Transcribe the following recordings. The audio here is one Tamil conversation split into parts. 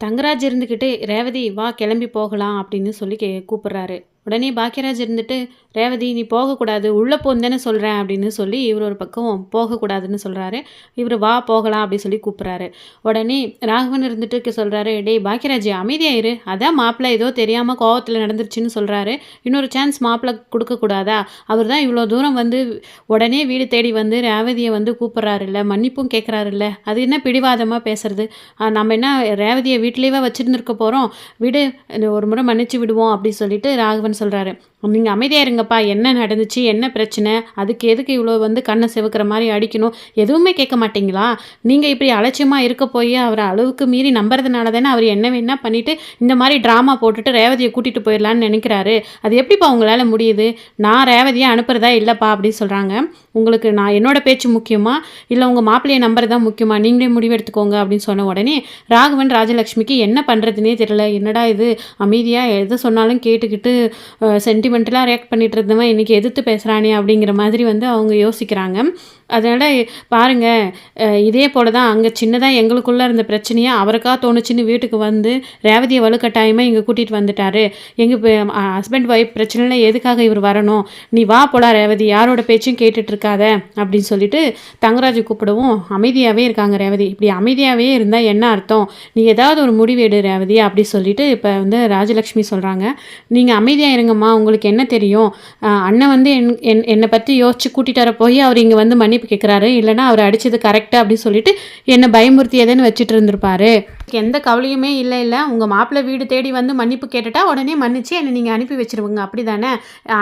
தங்கராஜ் இருந்துக்கிட்டு, "ரேவதி வா கிளம்பி போகலாம்" அப்படின்னு சொல்லி கூப்பிடுறாரு. உடனே பாக்கியராஜ் இருந்துட்டு, "ரேவதி நீ போகக்கூடாது. உள்ள போன்னு தானே சொல்றேன்" அப்படின்னு சொல்லி இவர் ஒரு பக்கம் போகக்கூடாதுன்னு சொல்றாரு. இவரு "வா போகலாம்" அப்படி சொல்லி கூப்பிடுறாரு. உடனே ராகவன் இருந்துட்டு சொல்றாரு, "டேய் பாக்கியராஜ் அமைதியா இரு. அதான் மாப்பிள ஏதோ தெரியாம கோவத்துல நடந்துருச்சுன்னு சொல்றாரு. இன்னொரு சான்ஸ் மாப்பிள குடுக்கக்கூடாதா? அவர் தான் இவ்வளோ தூரம் வந்து உடனே வீடு தேடி வந்து ரேவதிய வந்து கூப்பிடுறாருல்ல, மன்னிப்பும் கேட்குறாருல்ல. அது என்ன பிடிவாதமா பேசுறது? நம்ம என்ன ரேவதிய வீட்லயேவா வச்சிருந்துருக்க போறோம்? விடு, ஒரு முறை மன்னிச்சு விடுவோம்" அப்படி சொல்லிட்டு ராகவன் சொல்றாரு. "நீங்க அமைதியா இருங்கப்பா. என்ன நடந்துச்சு? என்ன பிரச்சனை? அதுக்கு எதுக்கு இவ்வளோ வந்து கண்ணை சிவக்கிற மாதிரி அடிக்கணும்? எதுவுமே கேட்க மாட்டீங்களா? நீங்க இப்படி அலட்சியமா இருக்க போய் அவரை அளவுக்கு மீறி நம்புறதுனால தானே அவர் என்ன வேணா பண்ணிட்டு இந்த மாதிரி ட்ராமா போட்டுட்டு ரேவதியை கூட்டிட்டு போயிடலான்னு நினைக்கிறாரு. அது எப்படிப்பா உங்களால் முடியுது? நான் ரேவதியை அனுப்புறதா இல்லைப்பா" அப்படின்னு சொல்றாங்க. "உங்களுக்கு நான் என்னோட பேச்சு முக்கியமா, இல்லை உங்கள் மாப்பிள்ளையை நம்புறதா முக்கியமா? நீங்களே முடிவெடுத்துக்கோங்க" அப்படின்னு சொன்ன உடனே ராகவன் ராஜலக்ஷ்மிக்கு என்ன பண்ணுறதுனே தெரியல. என்னடா இது, அமைதியாக எது சொன்னாலும் கேட்டுக்கிட்டு சென்டிமெண்டலாக ரியாக்ட் பண்ணிட்டு இருந்தவன் இன்றைக்கி எதிர்த்து பேசுகிறானே அப்படிங்கிற மாதிரி வந்து அவங்க யோசிக்கிறாங்க. அதனால் பாருங்கள், இதே போல் தான் அங்கே சின்னதாக எங்களுக்குள்ளே இருந்த பிரச்சனையை அவருக்கா தோணுச்சுன்னு வீட்டுக்கு வந்து ரேவதியை வலுக்கட்டாயமாக இங்கே கூட்டிகிட்டு வந்துட்டார். எங்கள் ஹஸ்பண்ட் ஒய்ஃப் பிரச்சனையில் எதுக்காக இவர் வரணும்? நீ வா போலாம் ரேவதி, யாரோட பேச்சும் கேட்டுட்ருக்காத அப்படின்னு சொல்லிட்டு தங்கராஜ் கூப்பிடவும் அமைதியாகவே இருக்காங்க ரேவதி. இப்படி அமைதியாகவே இருந்தால் என்ன அர்த்தம்? நீ ஏதாவது ஒரு முடிவு எடு ரேவதி அப்படி சொல்லிட்டு இப்போ வந்து ராஜலக்ஷ்மி சொல்கிறாங்க. "நீங்கள் அமைதியாக இருங்கம்மா, உங்களுக்கு என்ன தெரியும்? அண்ணன் வந்து என்னை பற்றி யோசிச்சு கூட்டிகிட்டு வர போய் அவர் இங்கே வந்து மன்னிப்பு கேட்குறாரு. இல்லைனா அவர் அடித்தது கரெக்டாக அப்படின்னு சொல்லிட்டு என்னை பயமுறுத்தியதுன்னு வச்சுட்டு இருந்திருப்பாரு. எந்த கவலையுமே இல்லை. உங்கள் மாப்பிள்ளை வீடு தேடி வந்து மன்னிப்பு கேட்டுட்டா உடனே மன்னிச்சு என்னை நீங்கள் அனுப்பி வச்சிருவீங்க, அப்படி தானே?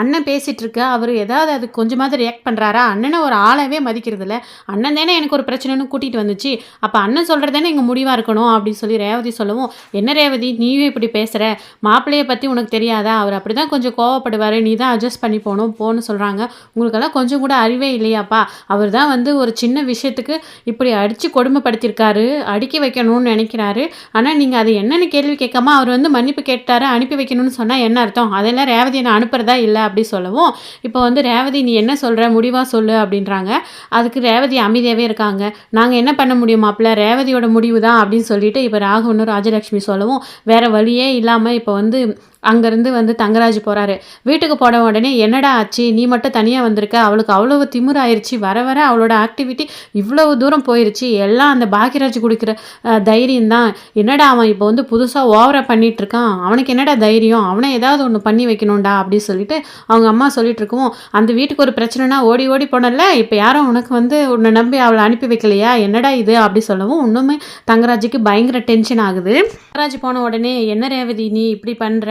அண்ணன் பேசிகிட்டு இருக்க, அவர் ஏதாவது அது கொஞ்சமாவது ரியாக்ட் பண்ணுறாரா? அண்ணனை ஒரு ஆளாவே மதிக்கிறது இல்லை. அண்ணன் தானே எனக்கு ஒரு பிரச்சனைன்னு கூட்டிகிட்டு வந்துச்சு. அப்போ அண்ணன் சொல்கிறது தானே எங்கள் முடிவாக இருக்கணும்" அப்படின்னு சொல்லி ரேவதி சொல்லவும், "என்ன ரேவதி நீயும் இப்படி பேசுகிற? மாப்பிள்ளையை பற்றி உனக்கு தெரியாதா? அவர் அப்படி தான் கொஞ்சம் கோவப்படுவார். நீ தான் அட்ஜஸ்ட் பண்ணி போன்னு சொல்கிறாங்க. உங்களுக்கெல்லாம் கொஞ்சம் கூட அறிவே இல்லையாப்பா? அவர் தான் வந்து ஒரு சின்ன விஷயத்துக்கு இப்படி அடித்து கொடுமைப்படுத்தியிருக்காரு. அடிக்க வைக்கணும்னு நினைக்கிறாரு. ஆனால் நீங்கள் அது என்னென்னு கேள்வி கேட்காம அவர் வந்து மன்னிப்பு கேட்டாரு, அனுப்பி வைக்கணும்னு சொன்னால் என்ன அர்த்தம்? அதெல்லாம் ரேவதியை நான் அனுப்புறதா இல்லை அப்படி சொல்லவும், இப்போ வந்து ரேவதி நீ என்ன சொல்கிற, முடிவாக சொல்லு அப்படின்றாங்க. அதுக்கு ரேவதி அமைதியாகவே இருக்காங்க. "நாங்கள் என்ன பண்ண முடியும் மாப்பிள்ள, ரேவதியோட முடிவு தான்" அப்படின்னு சொல்லிட்டு இப்போ ராகவனும் ராஜலக்ஷ்மி சொல்லவும், வேறு வழியே இல்லாமல் இப்போ வந்து அங்கேருந்து வந்து தங்கராஜ் போகிறாரு. வீட்டுக்கு போன உடனே, "என்னடா ஆச்சு? நீ மட்டும் தனியாக வந்திருக்க." அவளுக்கு அவ்வளவு திமிரு ஆயிடுச்சு. வர வர அவளோட ஆக்டிவிட்டி இவ்வளவு தூரம் போயிடுச்சு. எல்லாம் அந்த பாக்கியராஜ் கொடுக்குற தைரியம் தான். என்னடா அவன் இப்போ வந்து புதுசாக ஓவராக பண்ணிகிட்ருக்கான், அவனுக்கு என்னடா தைரியம்? அவனை ஏதாவது ஒன்று பண்ணி வைக்கணும்டா அப்படின்னு சொல்லிட்டு அவங்க அம்மா சொல்லிட்டு இருக்கவும், "அந்த வீட்டுக்கு ஒரு பிரச்சனைனா ஓடி ஓடி போனல, இப்போ யாரும் உனக்கு வந்து உன்னை நம்பி அவளை அனுப்பி வைக்கலையா? என்னடா இது?" அப்படி சொல்லவும் இன்னுமே தங்கராஜுக்கு பயங்கர டென்ஷன் ஆகுது. தங்கராஜ் போன உடனே, "என்ன ரேவதி நீ இப்படி பண்ணுற?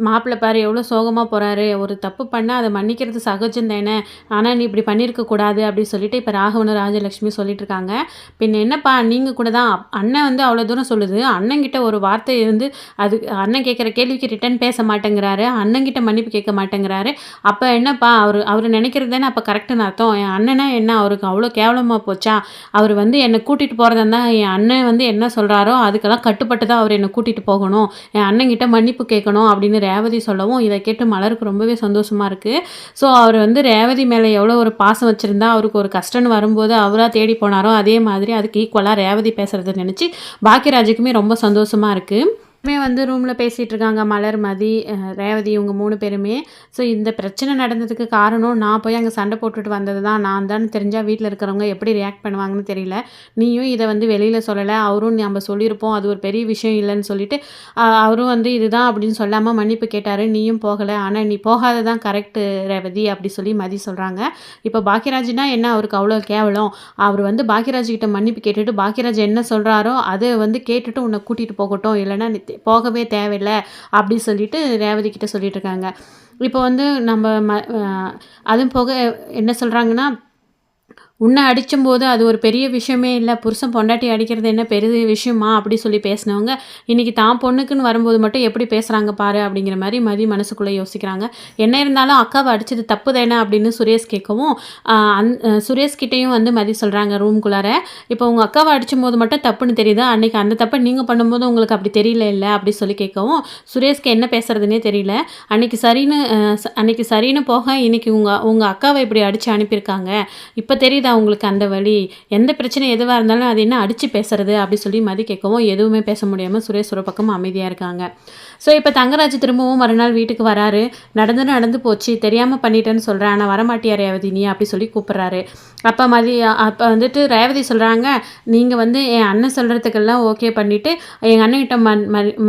மாப்பிள்ளை பாரு எவ்வளோ சோகமாக போகிறாரு. ஒரு தப்பு பண்ணால் அதை மன்னிக்கிறது சகஜம் தானே. ஆனால் நீ இப்படி பண்ணியிருக்கக்கூடாது" அப்படின்னு சொல்லிட்டு இப்போ ராகவனும் ராஜலக்ஷ்மி சொல்லிட்டு இருக்காங்க. "பின்ன என்னப்பா, நீங்கள் கூட தான் அண்ணன் வந்து அவ்வளோ தூரம் சொல்லுது. அண்ணங்கிட்ட ஒரு வார்த்தை இருந்து அது அண்ணன் கேட்குற கேள்விக்கு ரிட்டன் பேச மாட்டேங்கிறாரு. அண்ணங்கிட்ட மன்னிப்பு கேட்க மாட்டேங்கிறாரு. அப்போ என்னப்பா அவர் நினைக்கிறது தானே அப்போ கரெக்டுன்னு அர்த்தம்? என் அண்ணனா என்ன அவருக்கு அவ்வளோ கேவலமாக போச்சா? அவர் வந்து என்னை கூட்டிகிட்டு போகிறதா இருந்தால் என் அண்ணன் வந்து என்ன சொல்கிறாரோ அதுக்கெல்லாம் கட்டுப்பட்டு தான் அவர் என்னை கூட்டிகிட்டு போகணும். என் அண்ணங்கிட்ட மன்னிப்பு கேட்கணும்" அப்படின்னு ரேவதி சொல்லவும், இதை கேட்டு மலருக்கு ரொம்பவே சந்தோஷமாக இருக்குது. ஸோ அவர் வந்து ரேவதி மேலே எவ்வளோ ஒரு பாசம் வச்சுருந்தா அவருக்கு ஒரு கஷ்டம்னு வரும்போது அவராக தேடி போனாரோ, அதே மாதிரி அதுக்கு ஈக்குவலாக ரேவதி பேசுகிறத நினச்சி பாக்கியராஜுக்குமே ரொம்ப சந்தோஷமாக இருக்குது. வந்து ரூமில் பேசிகிட்டு இருக்காங்க மலர், மதி, ரேவதி இவங்க 3 பேருமே. ஸோ இந்த பிரச்சனை நடந்ததுக்கு காரணம் நான் போய் அங்கே சண்டை போட்டுட்டு வந்தது தான். நான் தான் தெரிஞ்சால் வீட்டில் இருக்கிறவங்க எப்படி ரியாக்ட் பண்ணுவாங்கன்னு தெரியல. நீயும் இதை வந்து வெளியில் சொல்லலை, அவரும் நம்ம சொல்லியிருப்போம், அது ஒரு பெரிய விஷயம் இல்லைன்னு சொல்லிட்டு அவரும் வந்து இதுதான் அப்படின்னு சொல்லாமல் மன்னிப்பு கேட்டார். நீயும் போகலை, ஆனால் நீ போகாததான் கரெக்டு ரேவதி அப்படி சொல்லி மதி சொல்கிறாங்க. இப்போ பாக்கியராஜ்னா என்ன, அவருக்கு அவ்வளோ கேவலம்? அவர் வந்து பாக்கியராஜ்கிட்ட மன்னிப்பு கேட்டுட்டு பாக்கியராஜ் என்ன சொல்கிறாரோ அதை வந்து கேட்டுட்டு உன்னை கூட்டிகிட்டு போகட்டும், இல்லைன்னா போகவே தேவையில்லை அப்படி சொல்லிட்டு ரேவதி கிட்ட சொல்லிட்டு இருக்காங்க. இப்போ வந்து நம்ம அதுவும் போக என்ன சொல்கிறாங்கன்னா, உன்னை அடிக்கும்போது அது ஒரு பெரிய விஷயமே இல்லை, புருஷன் பொண்டாட்டி அடிக்கிறது என்ன பெரிய விஷயமா அப்படி சொல்லி பேசினவங்க இன்றைக்கி தான் பொண்ணுக்குன்னு வரும்போது மட்டும் எப்படி பேசுகிறாங்க பாரு அப்படிங்கிற மாதிரி மதி மனசுக்குள்ளே யோசிக்கிறாங்க. என்ன இருந்தாலும் அக்காவை அடித்தது தப்பு தானே அப்படின்னு சுரேஷ் கேட்கவும், சுரேஷ்கிட்டையும் வந்து மதி சொல்கிறாங்க ரூம்குள்ளார, "இப்போ உங்கள் அக்காவை அடிக்கும்போது மட்டும் தப்புன்னு தெரியுது, அன்றைக்கி அந்த தப்பை நீங்கள் பண்ணும்போது உங்களுக்கு அப்படி தெரியல இல்லை" அப்படி சொல்லி கேட்கவும் சுரேஷ்க்கு என்ன பேசுகிறதுனே தெரியல. அன்றைக்கி சரின்னு போக இன்றைக்கி உங்கள் அக்காவை இப்படி அடித்து அனுப்பியிருக்காங்க, இப்போ தெரியுதா அவங்களுக்கு அந்த வழி? எந்த பிரச்சனை எதுவாக இருந்தாலும் அது என்ன அடித்து பேசுறது அப்படி சொல்லி மதி கேட்கவும் எதுவுமே பேச முடியாமல் சுரேஷ் ஒரு பக்கம் அமைதியாக இருக்காங்க. ஸோ இப்போ தங்கராஜ் திரும்பவும் மறுநாள் வீட்டுக்கு வராரு. நடந்து போச்சு, தெரியாமல் பண்ணிட்டேன்னு சொல்கிறேன், ஆனால் வரமாட்டியா ரேவதி நீ அப்படி சொல்லி கூப்பிட்றாரு. அப்போ வந்துட்டு ரேவதி சொல்கிறாங்க, நீங்கள் வந்து என் அண்ணன் சொல்கிறதுக்கெல்லாம் ஓகே பண்ணிவிட்டு எங்கள் அண்ணன்கிட்ட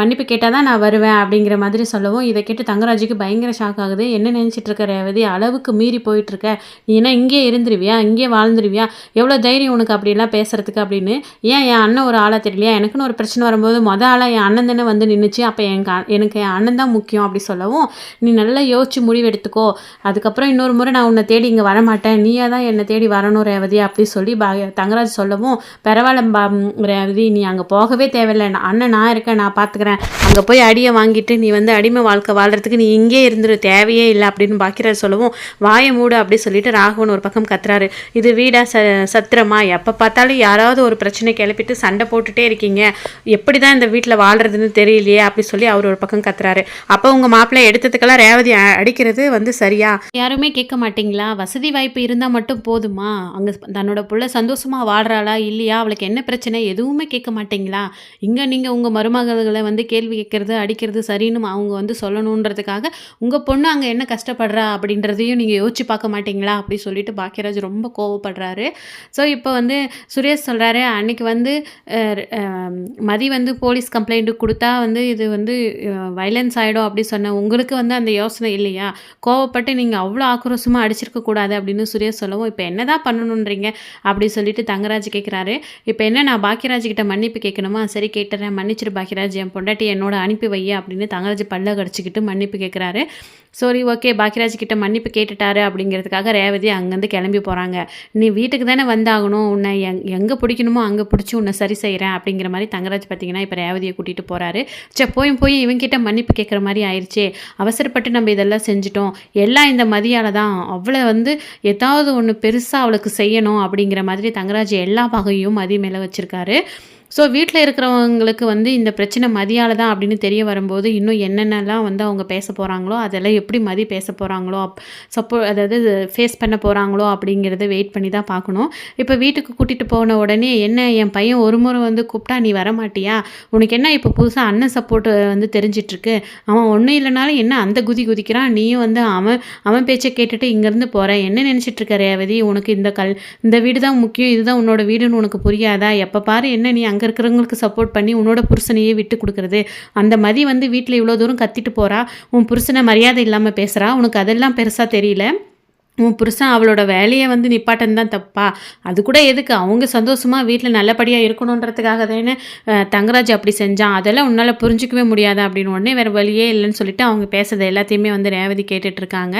மன்னிப்பு கேட்டால் தான் நான் வருவேன் அப்படிங்கிற மாதிரி சொல்லவும், இதை கேட்டு தங்கராஜுக்கு பயங்கர ஷாக் ஆகுது. என்ன நினச்சிட்டு இருக்க ரேவதி, அளவுக்கு மீறி போயிட்டுருக்க, நீ என்ன இங்கே இருந்துருவியா, இங்கே வாழ்ந்துருவியா, எவ்வளோ தைரியம் உனக்கு அப்படிலாம் பேசுகிறதுக்கு அப்படின்னு. ஏன் என் அண்ணன் ஒரு ஆளாக தெரியலையா, எனக்குன்னு ஒரு பிரச்சனை வரும்போது ஆளாக என் அண்ணன் தானே வந்து நின்றுச்சு, அப்போ எனக்கு என் அண்ணன் தான் முக்கியம் அப்படி சொல்லவும், நீ நல்லா யோசிச்சு முடிவு எடுத்துக்கோ, அதுக்கப்புறம் இன்னொரு முறை நான் உன்னை தேடி இங்கே வரமாட்டேன், நீயா தான் என்னை தேடி வரணும் ரேவதி அப்படி சொல்லி தங்கராஜ் சொல்லவும், பரவாயில்ல ரேவதி நீ அங்கே போகவே தேவையில்லை, அண்ணன் நான் இருக்கேன், நான் பார்த்துக்கிறேன், அங்கே போய் அடியை வாங்கிட்டு நீ வந்து அடிமை வாழ்க்கை வாழ்கிறதுக்கு நீ இங்கே இருந்துரு, தேவையே இல்லை அப்படின்னு பாக்கியராஜ் சொல்லவும், வாயை மூடு அப்படி சொல்லிட்டு ராகவன் ஒரு பக்கம் கத்துறாரு. இது வீடா சத்திரமா, எப்போ பார்த்தாலும் யாராவது ஒரு பிரச்சனை கிளப்பிட்டு சண்டை போட்டுட்டே இருக்கீங்க, எப்படி தான் இந்த வீட்டில் வாழ்கிறதுன்னு தெரியலையே அப்படி சொல்லி அவர் ஒரு பக்கம் கத்துறாரு. அப்போ உங்கள் மாப்பிள்ளை எடுத்ததுக்கெல்லாம் ரேவதி அடிக்கிறது வந்து சரியா, யாருமே கேட்க மாட்டீங்களா, வசதி வாய்ப்பு இருந்தால் மட்டும் போதுமா, அங்கே தன்னோட புள்ள சந்தோஷமாக வாழ்கிறாளா இல்லையா, அவளுக்கு என்ன பிரச்சனை எதுவுமே கேட்க மாட்டீங்களா, இங்கே நீங்கள் உங்கள் மருமகளை வந்து கேள்வி கேட்குறது அடிக்கிறது சரின்னு அவங்க வந்து சொல்லணுன்றதுக்காக உங்கள் பொண்ணு அங்கே என்ன கஷ்டப்படுறா அப்படின்றதையும் நீங்கள் யோசிச்சு பார்க்க மாட்டீங்களா அப்படி சொல்லிட்டு பாக்கியராஜ் ரொம்ப கோவப்படுறாரு. ஸோ இப்போ வந்து சுரேஷ் சொல்கிறாரு, அன்னைக்கு வந்து மதி வந்து போலீஸ் கம்ப்ளைண்ட்டு கொடுத்தா வந்து இது வந்து வைலன்ஸ் ஆகிடும் அப்படி சொன்னேன், உங்களுக்கு வந்து அந்த யோசனை இல்லையா, கோவப்பட்டு நீங்கள் அவ்வளோ ஆக்ரோஷமாக அடிச்சிருக்கக்கூடாது அப்படின்னு சுரேஷ் சொல்லவும், இப்போ என்ன தான் பண்ணணுன்றீங்க அப்படி சொல்லிட்டு தங்கராஜ் கேட்குறாரு. இப்போ என்ன நான் பாக்கியராஜ் கிட்ட மன்னிப்பு கேட்கணுமா, சரி கேட்டுறேன், மன்னிச்சிரு பாக்கியராஜ், என் பொண்டாட்டி என்னோட அனுப்பி வைய அப்படின்னு தங்கராஜ் பல்ல கடிச்சிக்கிட்டு மன்னிப்பு கேட்குறாரு. சரி ஓகே பாக்கியராஜ் கிட்ட மன்னிப்பு கேட்டுட்டாரு அப்படிங்கிறதுக்காக ரேவதி அங்கேருந்து கிளம்பி போகிறாங்க. நீ வீட்டுக்கு தானே வந்தாகணும், உன்னை எங்கே பிடிக்கணுமோ அங்கே பிடிச்சி உன்னை சரி செய்கிறேன் அப்படிங்கிற மாதிரி தங்கராஜ் பார்த்தீங்கன்னா இப்போ ரேவதியை கூட்டிகிட்டு போகிறாரு. போய் இவங்கிட்ட மன்னிப்பு கேட்குற மாதிரி ஆயிடுச்சே, அவசரப்பட்டு நம்ம இதெல்லாம் செஞ்சிட்டோம், எல்லாம் இந்த மதியால் தான், அவளை வந்து ஏதாவது ஒன்று பெருசாக அவளுக்கு செய்யணும் அப்படிங்கிற மாதிரி தங்கராஜ் எல்லா வகையும் மதி மேலே வச்சுருக்காரு. ஸோ வீட்டில் இருக்கிறவங்களுக்கு வந்து இந்த பிரச்சனை மதியால் தான் அப்படின்னு தெரிய வரும்போது இன்னும் என்னென்னலாம் வந்து அவங்க பேச போகிறாங்களோ, அதெல்லாம் எப்படி மதி பேச போகிறாங்களோ, அதாவது ஃபேஸ் பண்ண போகிறாங்களோ அப்படிங்கிறத வெயிட் பண்ணி தான் பார்க்கணும். இப்போ வீட்டுக்கு கூட்டிகிட்டு போன உடனே, என்ன என் பையன் ஒரு முறை வந்து கூப்பிட்டா நீ வரமாட்டியா, உனக்கு என்ன இப்போ புதுசாக அண்ணன் சப்போர்ட்டு வந்து தெரிஞ்சிட்ருக்கு, அவன் ஒன்றும் இல்லைனாலும் என்ன அந்த குதிக்கிறான், நீயும் வந்து அவன் பேச்சை கேட்டுட்டு இங்கேருந்து போகிறேன், என்ன நினச்சிட்ருக்க ரேவதி, உனக்கு இந்த வீடு தான் முக்கியம், இதுதான் உன்னோட வீடுன்னு உனக்கு புரியாதா, எப்போ பாரு என்ன நீ அங்கே இருக்கிறவங்களுக்கு சப்போர்ட் பண்ணி உன்னோட புருஷனையே விட்டு கொடுக்குறது, அந்த மதி வந்து வீட்டில் இவ்வளோ தூரம் கத்திட்டு போகிறா, உன் புருஷனை மரியாதை இல்லாமல் பேசுகிறா, உனக்கு அதெல்லாம் பெருசாக தெரியல, உன் புருஷன் அவளோட வேலையை வந்து நிப்பாட்டன் தான் தப்பா, அது கூட எதுக்கு, அவங்க சந்தோஷமாக வீட்டில் நல்லபடியாக இருக்கணுன்றதுக்காக தானே தங்கராஜ் அப்படி செஞ்சான், அதெல்லாம் உன்னால் புரிஞ்சிக்கவே முடியாது அப்படின்னு உடனே வேறு வழியே இல்லைன்னு சொல்லிட்டு அவங்க பேசுறது எல்லாத்தையுமே வந்து ரேவதி கேட்டுட்ருக்காங்க.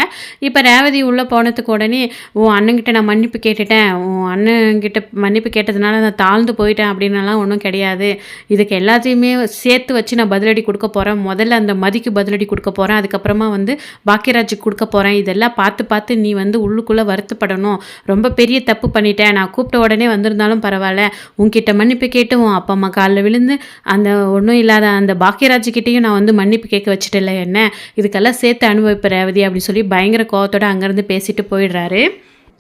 இப்போ ரேவதி உள்ளே போனதுக்கு உடனே, உன் அண்ணங்கிட்ட நான் மன்னிப்பு கேட்டுட்டேன், உன் அண்ணங்கிட்ட மன்னிப்பு கேட்டதுனால நான் தாழ்ந்து போயிட்டேன் அப்படின்னலாம் ஒன்றும் கிடையாது, இதுக்கு எல்லாத்தையுமே சேர்த்து வச்சு நான் பதிலடி கொடுக்க போகிறேன், முதல்ல அந்த மதிக்கு பதிலடி கொடுக்க போகிறேன், அதுக்கப்புறமா வந்து பாக்கியராஜுக்கு கொடுக்க போகிறேன், இதெல்லாம் பார்த்து நீ வந்து உள்ளுக்குள்ளே வருத்தப்படணும், ரொம்ப பெரிய தப்பு பண்ணிட்டேன், நான் கூப்பிட்ட உடனே வந்திருந்தாலும் பரவாயில்ல, உன்கிட்ட மன்னிப்பு கேட்டு உன் அப்பா அம்மா காலில் விழுந்து அந்த ஒன்றும் இல்லாத அந்த பாக்கியராஜ்கிட்டையும் நான் வந்து மன்னிப்பு கேட்க வச்சுட்டல, என்ன இதுக்கெல்லாம் சேர்த்து அனுபவிப்ப ரேவதி அப்படின்னு சொல்லி பயங்கர கோவத்தோடு அங்கேருந்து பேசிட்டு போயிடுறாரு.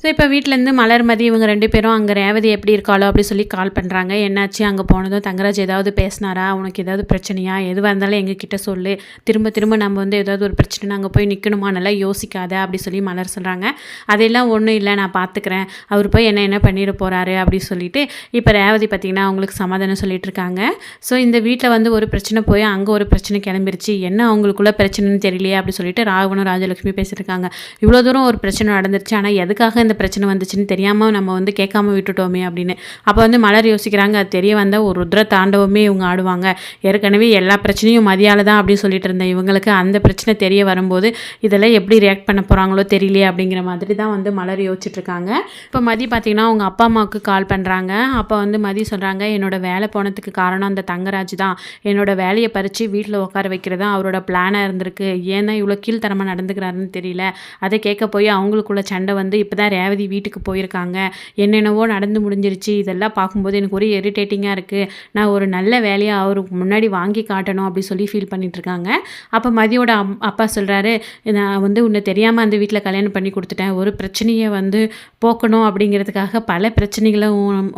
ஸோ இப்போ வீட்டிலேருந்து மலர்மதி இவங்க 2 பேரும் அங்கே ரேவதி எப்படி இருக்காளோ அப்படி சொல்லி கால் பண்ணுறாங்க. என்னாச்சு அங்கே போனதும், தங்கராஜ் ஏதாவது பேசினாரா, உனக்கு ஏதாவது பிரச்சனையா, எதுவாக இருந்தாலும் எங்ககிட்ட சொல்லு, திரும்ப நம்ம வந்து ஏதாவது ஒரு பிரச்சனை அங்கே போய் நிற்கணுமா, நல்லா யோசிக்காத அப்படி சொல்லி மலர் சொல்கிறாங்க. அதெல்லாம் ஒன்றும் இல்லை, நான் பார்த்துக்கிறேன், அவர் போய் என்ன பண்ணிட போகிறாரு அப்படி சொல்லிட்டு இப்போ ரேவதி பார்த்திங்கன்னா அவங்களுக்கு சமாதானம் சொல்லிட்டு இருக்காங்க. ஸோ இந்த வீட்டில் வந்து ஒரு பிரச்சனை போய் அங்கே ஒரு பிரச்சனை கிளம்பிருச்சு, என்ன அவங்களுக்குள்ள பிரச்சனைன்னு தெரியலையே அப்படி சொல்லிட்டு ராகவனும் ராஜலட்சுமி பேசியிருக்காங்க. இவ்வளோ தூரம் ஒரு பிரச்சனை நடந்துருச்சு, ஆனால் எதுக்காக பிரச்சனை வந்துச்சுன்னு தெரியாமல் நம்ம வந்து கேட்காம விட்டுட்டோமே அப்படின்னு. அப்போ வந்து மலர் யோசிக்கிறாங்க, அது தெரிய வந்தால் ஒரு ருத்ர தாண்டவமே இவங்க ஆடுவாங்க, ஏற்கனவே எல்லா பிரச்சனையும் மதியால் தான் அப்படின்னு சொல்லிட்டு இருந்தேன், இவங்களுக்கு அந்த பிரச்சனை தெரிய வரும்போது இதெல்லாம் எப்படி ரியாக்ட் பண்ண போகிறாங்களோ தெரியலையே அப்படிங்கிற மாதிரி தான் வந்து மலர் யோசிச்சுட்ருக்காங்க. இப்போ மதி பார்த்திங்கன்னா அவங்க அப்பா அம்மாவுக்கு கால் பண்ணுறாங்க. அப்போ வந்து மதி சொல்கிறாங்க, என்னோட வேலை போனதுக்கு காரணம் அந்த தங்கராஜ் தான், என்னோட வேலையை பறித்து வீட்டில் உட்கார வைக்கிறது தான் அவரோட பிளானாக இருந்திருக்கு, ஏன்னா இவ்வளோ கீழ்த்தரமாக நடந்துக்கிறாருன்னு தெரியல, அதை கேட்க போய் அவங்களுக்குள்ள சண்டை வந்து இப்போ தான் ரேவதி வீட்டுக்கு போயிருக்காங்க, என்னென்னவோ நடந்து முடிஞ்சிருச்சு. இதெல்லாம் பார்க்கும்போது எனக்கு ஒரே இரிட்டேட்டிங்காக இருக்குது. நான் ஒரு நல்ல வேலையை அவருக்கு முன்னாடி வாங்கி காட்டணும் அப்படி சொல்லி ஃபீல் பண்ணிகிட்ருக்காங்க. அப்போ மதியோட அப்பா சொல்கிறாரு, நான் வந்து உன்னை தெரியாமல் அந்த வீட்டில் கல்யாணம் பண்ணி கொடுத்துட்டேன். ஒரு பிரச்சனையை வந்து போக்கணும் அப்படிங்கிறதுக்காக பல பிரச்சனைகளை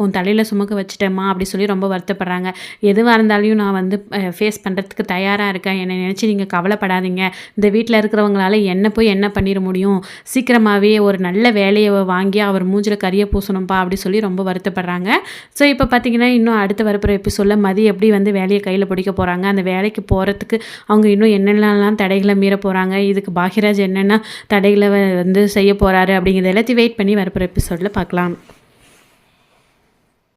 உன் தலையில் சுமக்க வச்சுட்டேம்மா அப்படி சொல்லி ரொம்ப வருத்தப்படுறாங்க. எதுவாக இருந்தாலையும் நான் வந்து ஃபேஸ் பண்ணுறதுக்கு தயாராக இருக்கேன். என்னை நினச்சி நீங்கள் கவலைப்படாதீங்க. இந்த வீட்டில் இருக்கிறவங்களால என்ன போய் என்ன பண்ணிட முடியும்? சீக்கிரமாகவே ஒரு நல்ல வேலையை வாங்கி அவர் மூஞ்சில் கரிய பூசணும்ப்பா அப்படி சொல்லி ரொம்ப வருத்தப்படுறாங்க. ஸோ இப்போ பார்த்தீங்கன்னா இன்னும் அடுத்த வரப்போகிற எபிசோடில் மதி எப்படி வந்து வேலையை கையில் பிடிக்க போகிறாங்க, அந்த வேலைக்கு போகிறதுக்கு அவங்க இன்னும் என்னென்னலாம் தடைகளை மீற போகிறாங்க, இதுக்கு பாக்யராஜ் என்னென்ன தடைகளை வந்து செய்ய போகிறாரு அப்படிங்கிறத எல்லாத்தையும் வெயிட் பண்ணி வரப்போகிற எபிசோடில் பார்க்கலாம்.